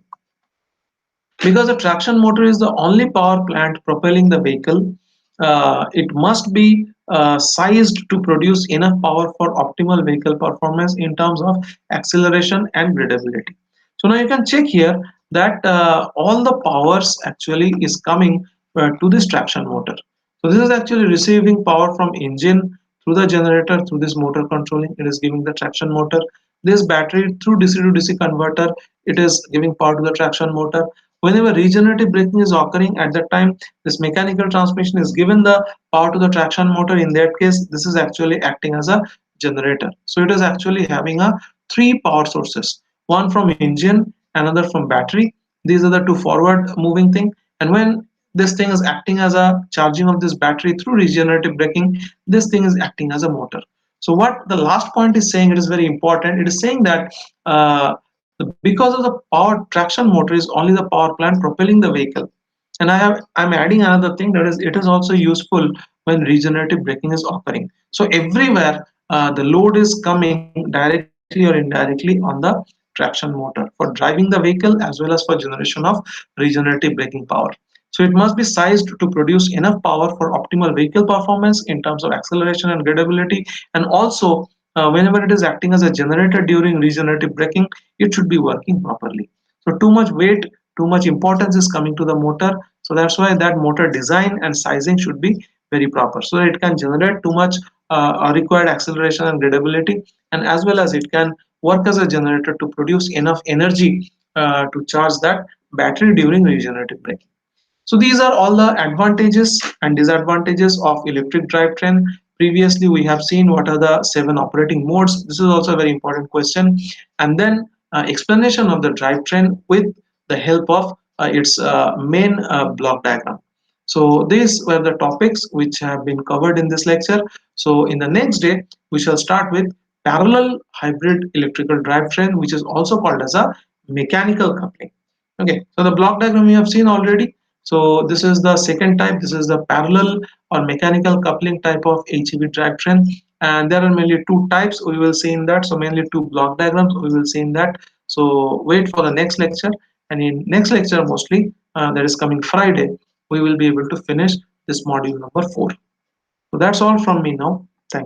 [SPEAKER 1] Because the traction motor is the only power plant propelling the vehicle, it must be sized to produce enough power for optimal vehicle performance in terms of acceleration and gradability. So now you can check here that all the powers actually is coming to this traction motor. So this is actually receiving power from engine through the generator through this motor controlling. It is giving the traction motor. This battery through DC to DC converter, it is giving power to the traction motor. Whenever regenerative braking is occurring, at that time this mechanical transmission is given the power to the traction motor. In that case, this is actually acting as a generator. So it is actually having a three power sources, one from engine, another from battery. These are the two forward moving thing. And when this thing is acting as a charging of this battery through regenerative braking, this thing is acting as a motor. So what the last point is saying, it is very important. It is saying that because of the power traction motor is only the power plant propelling the vehicle. And I'm adding another thing, that is it is also useful when regenerative braking is occurring. So everywhere the load is coming directly or indirectly on the traction motor for driving the vehicle as well as for generation of regenerative braking power. So it must be sized to produce enough power for optimal vehicle performance in terms of acceleration and gradability, and also whenever it is acting as a generator during regenerative braking, it should be working properly. So too much weight, too much importance is coming to the motor. So that's why that motor design and sizing should be very proper, so that it can generate too much required acceleration and gradability, and as well as it can work as a generator to produce enough energy to charge that battery during regenerative braking. So these are all the advantages and disadvantages of electric drivetrain. Previously, we have seen what are the 7 operating modes. This is also a very important question. And then explanation of the drivetrain with the help of its main block diagram. So these were the topics which have been covered in this lecture. So in the next day, we shall start with parallel hybrid electrical drivetrain, which is also called as a mechanical coupling. Okay, so the block diagram you have seen already. So this is the second type. This is the parallel or mechanical coupling type of HEV drivetrain, and there are mainly two types we will see in that. So mainly two block diagrams we will see in that. So wait for the next lecture, and in next lecture mostly that is coming Friday, we will be able to finish this module number 4. So that's all from me now. Thank you.